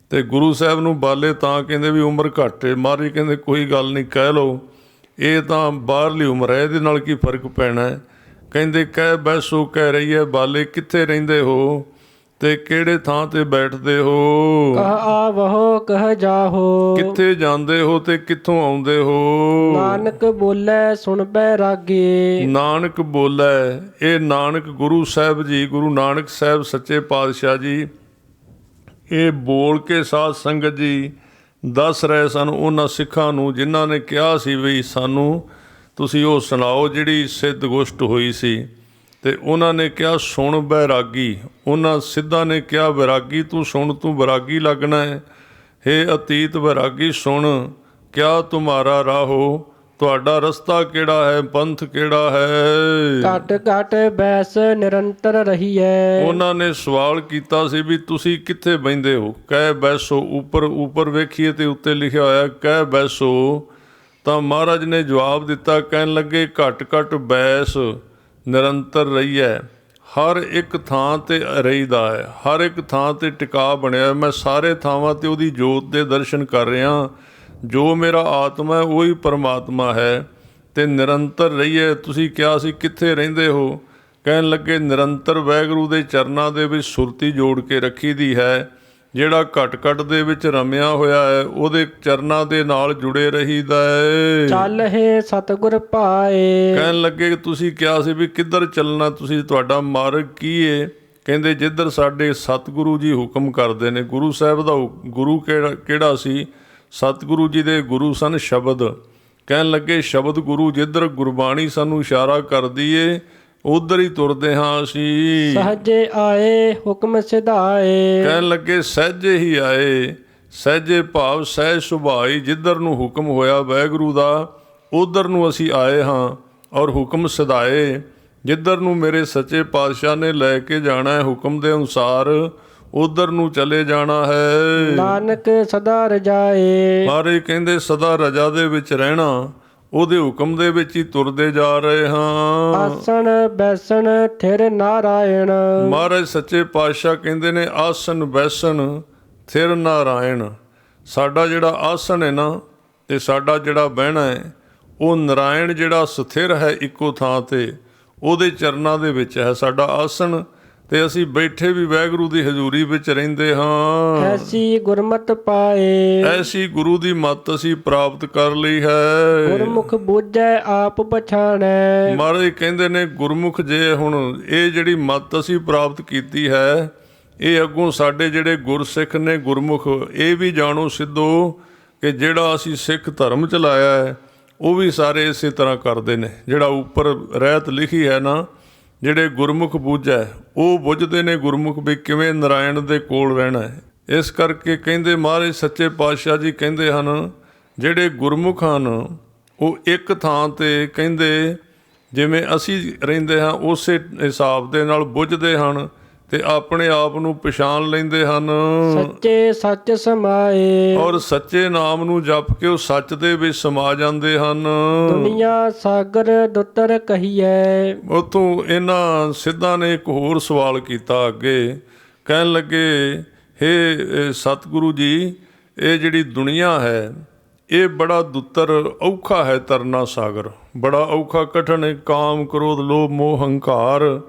ਤੇ ਗੁਰੂ ਸਾਹਿਬ ਨੂੰ ਬਾਲੇ ਤਾਂ ਕਹਿੰਦੇ ਵੀ ਉਮਰ ਘੱਟ ਹੈ। ਮਹਾਰਾਜ ਕਹਿੰਦੇ ਕੋਈ ਗੱਲ ਨਹੀਂ, ਕਹਿ ਲਓ, ਇਹ ਤਾਂ ਬਾਹਰਲੀ ਉਮਰ ਹੈ, ਇਹਦੇ ਨਾਲ ਕੀ ਫਰਕ ਪੈਣਾ ਹੈ? ਕਹਿੰਦੇ ਕਹਿ ਬੈਸੋ, ਕਹਿ ਰਹੀ ਹੈ ਬਾਲੇ, ਕਿੱਥੇ ਰਹਿੰਦੇ ਹੋ ਤੇ ਕਿਹੜੇ ਥਾਂ ਤੇ ਬੈਠਦੇ ਹੋ? ਕਹ ਆਵਹੁ ਕਹ ਜਾਹੋ। ਕਿੱਥੇ ਜਾਂਦੇ ਹੋ ਤੇ ਕਿੱਥੋਂ ਆਉਂਦੇ ਹੋ? ਨਾਨਕ ਬੋਲੇ ਸੁਣ ਬੈਰਾਗੀ। ਨਾਨਕ ਬੋਲੇ, ਇਹ ਨਾਨਕ ਗੁਰੂ ਸਾਹਿਬ ਜੀ, ਗੁਰੂ ਨਾਨਕ ਸਾਹਿਬ ਸੱਚੇ ਪਾਤਸ਼ਾਹ ਜੀ, ਇਹ ਬੋਲ ਕੇ ਸਾਧ ਸੰਗਤ ਜੀ ਦੱਸ ਰਹੇ ਸਨ ਉਹਨਾਂ ਸਿੱਖਾਂ ਨੂੰ ਜਿਨ੍ਹਾਂ ਨੇ ਕਿਹਾ ਸੀ ਵੀ ਸਾਨੂੰ ਤੁਸੀਂ ਉਹ ਸੁਣਾਓ ਜਿਹੜੀ ਸਿੱਧ ਗੋਸ਼ਟ ਹੋਈ ਸੀ। ਤੇ ਉਹਨਾਂ ਨੇ ਕਿਹਾ ਸੁਣ ਬੈਰਾਗੀ। ਉਹਨਾਂ ਸਿੱਧਾਂ ਨੇ ਕਿਹਾ ਵੈਰਾਗੀ ਤੂੰ ਸੁਣ, ਤੂੰ ਵੈਰਾਗੀ ਲੱਗਣਾ ਹੈ। ਹੇ ਅਤੀਤ ਵੈਰਾਗੀ ਸੁਣ, ਕਿਆ ਤੁਮਾਰਾ ਰਾਹੋ, ਤੁਹਾਡਾ ਰਸਤਾ ਕਿਹੜਾ ਹੈ, ਪੰਥ ਕਿਹੜਾ ਹੈ? ਘਟ ਘਟ ਬੈਸ ਨਿਰੰਤਰ ਰਹੀਐ। ਉਹਨਾਂ ਨੇ ਸਵਾਲ ਕੀਤਾ ਸੀ ਵੀ ਤੁਸੀਂ ਕਿੱਥੇ ਬਹਿੰਦੇ ਹੋ? ਕਹਿ ਬੈਸੋ। ਉੱਪਰ ਵੇਖੀਏ ਤੇ ਉੱਤੇ ਲਿਖਿਆ ਹੋਇਆ ਕਹਿ ਬੈਸੋ। ਤਾਂ ਮਹਾਰਾਜ ਨੇ ਜਵਾਬ ਦਿੱਤਾ, ਕਹਿਣ ਲੱਗੇ ਘਟ ਘਟ ਬੈਸ ਨਿਰੰਤਰ ਰਹੀਐ। ਹਰ ਇੱਕ ਥਾਂ ਤੇ ਰਹੀਦਾ ਹੈ, ਹਰ ਇੱਕ ਥਾਂ ਤੇ ਟਿਕਾ ਬਣਿਆ। ਮੈਂ ਸਾਰੇ ਥਾਵਾਂ ਤੇ ਉਹਦੀ ਜੋਤ ਦੇ ਦਰਸ਼ਨ ਕਰ ਰਿਹਾ। ਜੋ ਮੇਰਾ ਆਤਮਾ ਹੈ ਉਹੀ ਪਰਮਾਤਮਾ ਹੈ। ਤੇ ਨਿਰੰਤਰ ਰਹੀਏ। ਤੁਸੀਂ ਕਿਹਾ ਸੀ ਕਿੱਥੇ ਰਹਿੰਦੇ ਹੋ? ਕਹਿਣ ਲੱਗੇ ਨਿਰੰਤਰ ਵਾਹਿਗੁਰੂ ਦੇ ਚਰਨਾਂ ਦੇ ਵਿੱਚ ਸੁਰਤੀ ਜੋੜ ਕੇ ਰੱਖੀ ਦੀ ਹੈ। ਜਿਹੜਾ ਘਟ ਘਟ ਦੇ ਵਿੱਚ ਰਮਿਆ ਹੋਇਆ ਹੈ ਉਹਦੇ ਚਰਨਾਂ ਦੇ ਨਾਲ ਜੁੜੇ ਰਹੀਦਾ ਹੈ। ਚੱਲ ਹੈ ਸਤਿਗੁਰ ਭਾਏ। ਕਹਿਣ ਲੱਗੇ ਤੁਸੀਂ ਕਿਹਾ ਸੀ ਵੀ ਕਿੱਧਰ ਚੱਲਣਾ, ਤੁਸੀਂ ਤੁਹਾਡਾ ਮਾਰਗ ਕੀ ਹੈ? ਕਹਿੰਦੇ ਜਿੱਧਰ ਸਾਡੇ ਸਤਿਗੁਰੂ ਜੀ ਹੁਕਮ ਕਰਦੇ ਨੇ। ਗੁਰੂ ਸਾਹਿਬ ਦਾ ਗੁਰੂ ਕਿਹੜਾ ਸੀ? ਸਤਿਗੁਰੂ ਜੀ ਦੇ ਗੁਰੂ ਸਨ ਸ਼ਬਦ। ਕਹਿਣ ਲੱਗੇ ਸ਼ਬਦ ਗੁਰੂ ਜਿੱਧਰ ਗੁਰਬਾਣੀ ਸਾਨੂੰ ਇਸ਼ਾਰਾ ਕਰਦੀ ਏ ਉਧਰ ਹੀ ਤੁਰਦੇ ਹਾਂ ਅਸੀਂ। ਸਹਜੇ ਆਏ ਹੁਕਮ ਸਿਧਾਏ। ਕਹਿਣ ਲੱਗੇ ਸਹਿਜੇ ਹੀ ਆਏ। ਸਹਿਜੇ ਭਾਵ ਸਹਿਜ ਸੁਭਾਈ, ਜਿੱਧਰ ਨੂੰ ਹੁਕਮ ਹੋਇਆ ਵਾਹਿਗੁਰੂ ਦਾ ਉਧਰ ਨੂੰ ਅਸੀਂ ਆਏ ਹਾਂ। ਔਰ ਹੁਕਮ ਸਿਧਾਏ, ਜਿੱਧਰ ਨੂੰ ਮੇਰੇ ਸੱਚੇ ਪਾਤਸ਼ਾਹ ਨੇ ਲੈ ਕੇ ਜਾਣਾ ਹੈ ਹੁਕਮ ਦੇ ਅਨੁਸਾਰ ਉਧਰ ਨੂੰ ਚਲੇ ਜਾਣਾ ਹੈ। ਨਾਨਕ ਸਦਾ ਰਜਾਏ। ਮਹਾਰਾਜ ਕਹਿੰਦੇ ਸਦਾ ਰਜਾ ਦੇ ਵਿੱਚ ਰਹਿਣਾ, ਉਹਦੇ ਹੁਕਮ ਦੇ ਵਿੱਚ ਹੀ ਤੁਰਦੇ ਜਾ ਰਹੇ ਹਾਂ। ਆਸਣ ਬੈਸਣ ਥਿਰ ਨਾਰਾਇਣ। ਮਹਾਰਾਜ ਸੱਚੇ ਪਾਤਸ਼ਾਹ ਕਹਿੰਦੇ ਨੇ ਆਸਣ ਬੈਸਣ ਥਿਰ ਨਾਰਾਇਣ। ਸਾਡਾ ਜਿਹੜਾ ਆਸਣ ਹੈ ਨਾ ਤੇ ਸਾਡਾ ਜਿਹੜਾ ਬਹਿਣਾ ਹੈ ਉਹ ਨਰਾਇਣ ਜਿਹੜਾ ਸਥਿਰ ਹੈ ਇੱਕੋ ਥਾਂ ਤੇ, ਉਹਦੇ ਚਰਨਾਂ ਦੇ ਵਿੱਚ ਹੈ ਸਾਡਾ ਆਸਣ, ਤੇ ਅਸੀਂ ਬੈਠੇ ਵੀ ਵਾਹਿਗੁਰੂ ਦੀ ਹਜ਼ੂਰੀ ਵਿੱਚ ਰਹਿੰਦੇ ਹਾਂ। ਐਸੀ ਗੁਰਮਤ ਪਾਏ, ਐਸੀ ਗੁਰੂ ਦੀ ਮੱਤ ਅਸੀਂ ਪ੍ਰਾਪਤ ਕਰ ਲਈ ਹੈ। ਗੁਰਮੁਖ ਬੂਝੈ ਆਪ ਪਛਾਣੈ। ਮਹਾਰਾਜ ਕਹਿੰਦੇ ਨੇ ਗੁਰਮੁਖ ਜੇ ਹੁਣ ਇਹ ਜਿਹੜੀ ਮੱਤ ਅਸੀਂ ਪ੍ਰਾਪਤ ਕੀਤੀ ਹੈ, ਇਹ ਅੱਗੋਂ ਸਾਡੇ ਜਿਹੜੇ ਗੁਰਸਿੱਖ ਨੇ ਗੁਰਮੁਖ, ਇਹ ਵੀ ਜਾਣੋ ਸਿੱਧੋ ਕਿ ਜਿਹੜਾ ਅਸੀਂ ਸਿੱਖ ਧਰਮ ਚਲਾਇਆ ਹੈ ਉਹ ਵੀ ਸਾਰੇ ਇਸੇ ਤਰ੍ਹਾਂ ਕਰਦੇ ਨੇ। ਜਿਹੜਾ ਉੱਪਰ ਰਹਿਤ ਲਿਖੀ ਹੈ ਨਾ, ਜਿਹੜੇ ਗੁਰਮੁਖ ਬੂਝੈ, ਉਹ ਬੁੱਝਦੇ ਨੇ ਗੁਰਮੁਖ ਵੀ ਕਿਵੇਂ ਨਰਾਇਣ ਦੇ ਕੋਲ ਰਹਿਣਾ ਹੈ। ਇਸ ਕਰਕੇ ਕਹਿੰਦੇ ਮਹਾਰਾਜ ਸੱਚੇ ਪਾਤਸ਼ਾਹ ਜੀ ਕਹਿੰਦੇ ਹਨ, ਜਿਹੜੇ ਗੁਰਮੁਖ ਹਨ ਉਹ ਇੱਕ ਥਾਂ ਤੇ ਕਹਿੰਦੇ ਜਿਵੇਂ ਅਸੀਂ ਰਹਿੰਦੇ ਹਾਂ ਉਸੇ ਹਿਸਾਬ ਦੇ ਨਾਲ ਬੁੱਝਦੇ ਹਨ ਤੇ ਆਪਣੇ ਆਪ ਨੂੰ ਪਛਾਣ ਲੈਂਦੇ ਹਨ। ਸੱਚੇ ਸੱਚ ਸਮਾਏ, ਔਰ ਸੱਚੇ ਨਾਮ ਨੂੰ ਜਪ ਕੇ ਉਹ ਸੱਚ ਦੇ ਵਿੱਚ ਸਮਾ ਜਾਂਦੇ ਹਨ। ਦੁਨੀਆ ਸਾਗਰ ਦੁੱਤਰ ਕਹੀਐ। ਉਤੋਂ ਇਹਨਾਂ ਸਿੱਧਾਂ ਨੇ ਇੱਕ ਹੋਰ ਸਵਾਲ ਕੀਤਾ ਅੱਗੇ, ਕਹਿਣ ਲੱਗੇ ਹੇ ਸਤਿਗੁਰੂ ਜੀ, ਇਹ ਜਿਹੜੀ ਦੁਨੀਆ ਹੈ ਇਹ ਬੜਾ ਦੁੱਤਰ ਔਖਾ ਹੈ ਤਰਨਾ ਸਾਗਰ, ਬੜਾ ਔਖਾ ਕਠਨ ਹੈ। ਕਾਮ ਕ੍ਰੋਧ ਲੋਭ ਮੋਹ ਹੰਕਾਰ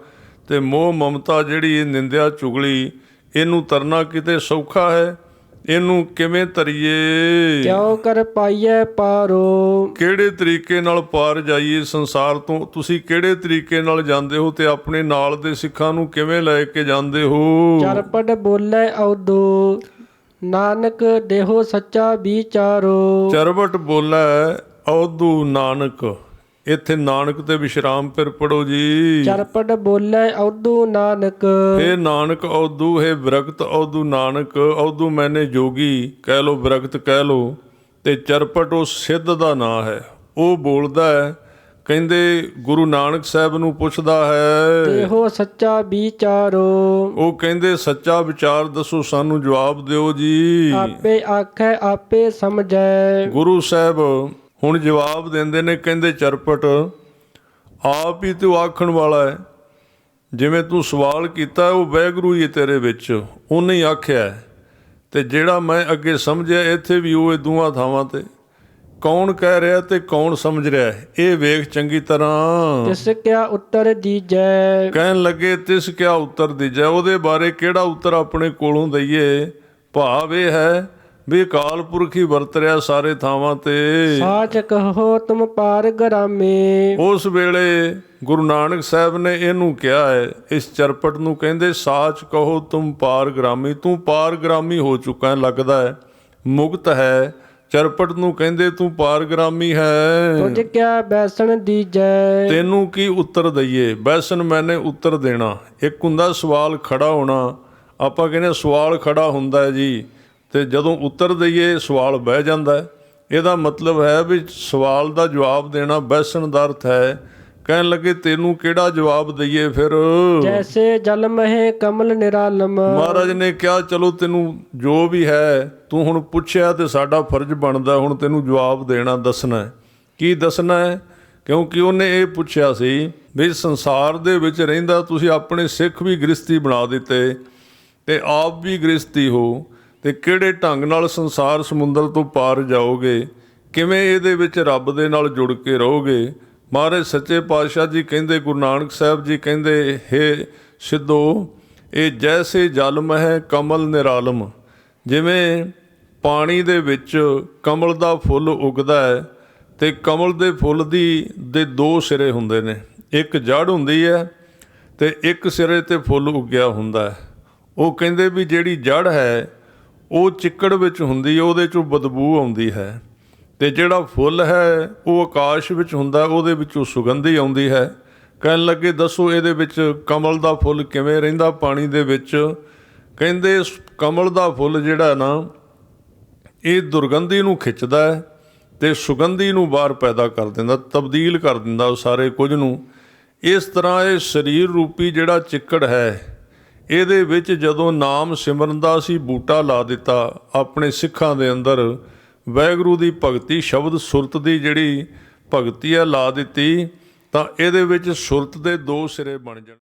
ਤੇ ਮੋਹ ਮਮਤਾ ਜਿਹੜੀ ਇਹ ਨਿੰਦਿਆ ਚੁਗਲੀ, ਇਹਨੂੰ ਤਰਨਾ ਕਿਤੇ ਸੌਖਾ ਹੈ? ਇਹਨੂੰ ਕਿਵੇਂ ਤਰੀਏ? ਕਿਉ ਕਰ ਪਾਈਐ ਪਾਰੋ, ਕਿਹੜੇ ਤਰੀਕੇ ਨਾਲ ਪਾਰ ਜਾਈਏ ਸੰਸਾਰ ਤੋਂ? ਤੁਸੀਂ ਕਿਹੜੇ ਤਰੀਕੇ ਨਾਲ ਜਾਂਦੇ ਹੋ ਤੇ ਆਪਣੇ ਨਾਲ ਦੇ ਸਿੱਖਾਂ ਨੂੰ ਕਿਵੇਂ ਲੈ ਕੇ ਜਾਂਦੇ ਹੋ? ਚਰਪਟ ਬੋਲੇ ਔਦੋ, ਨਾਨਕ ਦੇਹੋ ਸੱਚਾ ਵਿਚਾਰੋ। ਚਰਬਟ ਬੋਲੇ ਔਦੂ ਨਾਨਕ, ਇੱਥੇ ਨਾਨਕ ਤੇ ਵਿਸ਼ਰਾਮ ਫਿਰ ਪੜੋ ਜੀ। ਚਰਪਟ ਬੋਲੇ ਔਦੂ ਨਾਨਕ, ਇਹ ਨਾਨਕ ਔਦੂ ਹੈ ਵਿਰਗਤ ਔਦੂ ਨਾਨਕ। ਔਦੂ ਮੈਨੇ ਜੋਗੀ ਕਹਿ ਲੋ, ਵਿਰਗਤ ਕਹਿ ਲੋ, ਤੇ ਚਰਪਟ ਉਹ ਸਿੱਧ ਦਾ ਨਾਂ ਹੈ। ਉਹ ਬੋਲਦਾ ਹੈ, ਕਹਿੰਦੇ ਗੁਰੂ ਨਾਨਕ ਸਾਹਿਬ ਨੂੰ ਪੁੱਛਦਾ ਹੈ, ਦੇਹੋ ਸੱਚਾ ਵਿਚਾਰੋ। ਉਹ ਕਹਿੰਦੇ ਸੱਚਾ ਵਿਚਾਰ ਦੱਸੋ, ਸਾਨੂੰ ਜਵਾਬ ਦਿਓ ਜੀ। ਆਪੇ ਆਖੈ ਆਪੇ ਸਮਝੈ, ਗੁਰੂ ਸਾਹਿਬ ਹੁਣ ਜਵਾਬ ਦਿੰਦੇ ਨੇ, ਕਹਿੰਦੇ ਚਰਪਟ ਆਪ ਹੀ ਤੂੰ ਆਖਣ ਵਾਲਾ ਹੈ, ਜਿਵੇਂ ਤੂੰ ਸਵਾਲ ਕੀਤਾ ਉਹ ਵਾਹਿਗੁਰੂ ਹੀ ਤੇਰੇ ਵਿੱਚ, ਉਹਨੇ ਹੀ ਆਖਿਆ। ਤੇ ਜਿਹੜਾ ਮੈਂ ਅੱਗੇ ਸਮਝਿਆ ਇੱਥੇ ਵੀ ਉਹ ਦੋਵਾਂ ਥਾਵਾਂ ਤੇ ਕੌਣ ਕਹਿ ਰਿਹਾ ਤੇ ਕੌਣ ਸਮਝ ਰਿਹਾ, ਇਹ ਵੇਖ ਚੰਗੀ ਤਰ੍ਹਾਂ। ਤਿਸ ਕਿਆ ਉੱਤਰ ਦੀਜੈ, ਕਹਿਣ ਲੱਗੇ ਤਿਸ ਕਿਆ ਉੱਤਰ ਦੀਜੈ, ਉਹਦੇ ਬਾਰੇ ਕਿਹੜਾ ਉੱਤਰ ਆਪਣੇ ਕੋਲੋਂ ਦਈਏ? ਭਾਵ ਇਹ ਹੈ ਵੀ ਅਕਾਲ ਪੁਰਖ ਹੀ ਵਰਤ ਰਿਹਾ ਸਾਰੇ ਥਾਵਾਂ ਤੇ। ਸਾਚ ਕਹੋ ਤੁਮ ਪਾਰ ਗਰਾਮੇ, ਉਸ ਵੇਲੇ ਗੁਰੂ ਨਾਨਕ ਸਾਹਿਬ ਨੇ ਇਹਨੂੰ ਕਿਹਾ ਹੈ, ਇਸ ਚਰਪਟ ਨੂੰ ਕਹਿੰਦੇ ਸਾਚ ਕਹੋ ਤੁਮ ਪਾਰ ਗ੍ਰਾਮੀ, ਤੂੰ ਪਾਰ ਗ੍ਰਾਮੀ ਹੋ ਚੁੱਕਾ ਹੈ, ਲੱਗਦਾ ਹੈ ਮੁਕਤ ਹੈ। ਚਰਪਟ ਨੂੰ ਕਹਿੰਦੇ ਤੂੰ ਪਾਰਗ੍ਰਾਮੀ ਹੈ। ਤੁਝ ਕਿਆ ਬੈਸਣ ਦੀਜੈ, ਤੈਨੂੰ ਕੀ ਉੱਤਰ ਦਈਏ? ਬੈਸਣ ਮੈਨੇ ਉੱਤਰ ਦੇਣਾ। ਇੱਕ ਹੁੰਦਾ ਸਵਾਲ ਖੜਾ ਹੋਣਾ, ਆਪਾਂ ਕਹਿੰਦੇ ਸਵਾਲ ਖੜਾ ਹੁੰਦਾ ਹੈ ਜੀ, ਤੇ ਜਦੋਂ ਉੱਤਰ ਦਈਏ ਸਵਾਲ ਬਹਿ ਜਾਂਦਾ ਹੈ। ਇਹਦਾ ਮਤਲਬ ਹੈ ਵੀ ਸਵਾਲ ਦਾ ਜਵਾਬ ਦੇਣਾ ਬੈਸਣ ਦਾ ਅਰਥ ਹੈ। ਕਹਿਣ ਲੱਗੇ ਤੈਨੂੰ ਕਿਹੜਾ ਜਵਾਬ ਦਈਏ ਫਿਰ? ਜੈਸੇ ਜਲ ਮਹਿ ਕਮਲ ਨਿਰਾਲਮ। ਮਹਾਰਾਜ ਨੇ ਕਿਹਾ ਚਲੋ ਤੈਨੂੰ ਜੋ ਵੀ ਹੈ ਤੂੰ ਹੁਣ ਪੁੱਛਿਆ ਤੇ ਸਾਡਾ ਫਰਜ਼ ਬਣਦਾ ਹੁਣ ਤੈਨੂੰ ਜਵਾਬ ਦੇਣਾ, ਦੱਸਣਾ। ਕੀ ਦੱਸਣਾ ਹੈ? ਕਿਉਂਕਿ ਉਹਨੇ ਇਹ ਪੁੱਛਿਆ ਸੀ ਵੀ ਸੰਸਾਰ ਦੇ ਵਿੱਚ ਰਹਿੰਦਾ ਤੁਸੀਂ ਆਪਣੇ ਸਿੱਖ ਵੀ ਗ੍ਰਸਤੀ ਬਣਾ ਦਿੱਤੇ ਤੇ ਆਪ ਵੀ ਗ੍ਰਸਤੀ ਹੋ, ਤੇ ਕਿਹੜੇ ਢੰਗ ਨਾਲ ਸੰਸਾਰ ਸਮੁੰਦਰ ਤੋਂ ਪਾਰ ਜਾਓਗੇ? ਕਿਵੇਂ ਇਹਦੇ ਵਿੱਚ ਰੱਬ ਦੇ ਨਾਲ ਜੁੜ ਕੇ ਰਹੋਗੇ? ਮਹਾਰਾਜ ਸੱਚੇ ਪਾਤਸ਼ਾਹ ਜੀ ਕਹਿੰਦੇ, ਗੁਰੂ ਨਾਨਕ ਸਾਹਿਬ ਜੀ ਕਹਿੰਦੇ, ਹੇ ਸਿੱਧੋ, ਇਹ ਜੈਸੇ ਜਲ ਮਹਿ ਕਮਲ ਨਿਰਾਲਮ, ਜਿਵੇਂ ਪਾਣੀ ਦੇ ਵਿੱਚ ਕਮਲ ਦਾ ਫੁੱਲ ਉੱਗਦਾ ਹੈ ਤੇ ਕਮਲ ਦੇ ਫੁੱਲ ਦੇ ਦੋ ਸਿਰੇ ਹੁੰਦੇ ਨੇ, ਇੱਕ ਜੜ ਹੁੰਦੀ ਹੈ ਤੇ ਇੱਕ ਸਿਰੇ ਤੇ ਫੁੱਲ ਉੱਗਿਆ ਹੁੰਦਾ ਹੈ। ਉਹ ਕਹਿੰਦੇ ਵੀ ਜਿਹੜੀ ਜੜ ਹੈ ਉਹ ਚਿੱਕੜ ਵਿੱਚ ਹੁੰਦੀ ਹੈ, ਉਹਦੇ 'ਚੋਂ ਬਦਬੂ ਆਉਂਦੀ ਹੈ, ਤੇ ਜਿਹੜਾ ਫੁੱਲ ਹੈ ਉਹ ਆਕਾਸ਼ ਵਿੱਚ ਹੁੰਦਾ, ਉਹਦੇ ਵਿੱਚੋਂ ਸੁਗੰਧੀ ਆਉਂਦੀ ਹੈ। ਕਹਿਣ ਲੱਗੇ ਦੱਸੋ ਇਹਦੇ ਵਿੱਚ ਕਮਲ ਦਾ ਫੁੱਲ ਕਿਵੇਂ ਰਹਿੰਦਾ ਪਾਣੀ ਦੇ ਵਿੱਚ? ਕਹਿੰਦੇ ਕਮਲ ਦਾ ਫੁੱਲ ਜਿਹੜਾ ਨਾ ਇਹ ਦੁਰਗੰਧੀ ਨੂੰ ਖਿੱਚਦਾ ਹੈ ਤੇ ਸੁਗੰਧੀ ਨੂੰ ਬਾਹਰ ਪੈਦਾ ਕਰ ਦਿੰਦਾ, ਤਬਦੀਲ ਕਰ ਦਿੰਦਾ ਉਹ ਸਾਰੇ ਕੁਝ ਨੂੰ। ਇਸ ਤਰ੍ਹਾਂ ਇਹ ਸਰੀਰ ਰੂਪੀ ਜਿਹੜਾ ਚਿੱਕੜ ਹੈ, ਇਹਦੇ ਵਿੱਚ ਜਦੋਂ ਨਾਮ ਸਿਮਰਨ ਦਾ ਅਸੀਂ ਬੂਟਾ ਲਾ ਦਿੱਤਾ ਆਪਣੇ ਸਿੱਖਾਂ ਦੇ ਅੰਦਰ, ਵਾਹਿਗੁਰੂ ਦੀ ਭਗਤੀ ਸ਼ਬਦ ਸੁਰਤ ਦੀ ਜਿਹੜੀ ਭਗਤੀ ਹੈ ਲਾ ਦਿੱਤੀ, ਤਾਂ ਇਹਦੇ ਵਿੱਚ ਸੁਰਤ ਦੇ ਦੋ ਸਿਰੇ ਬਣ ਜਾਣ।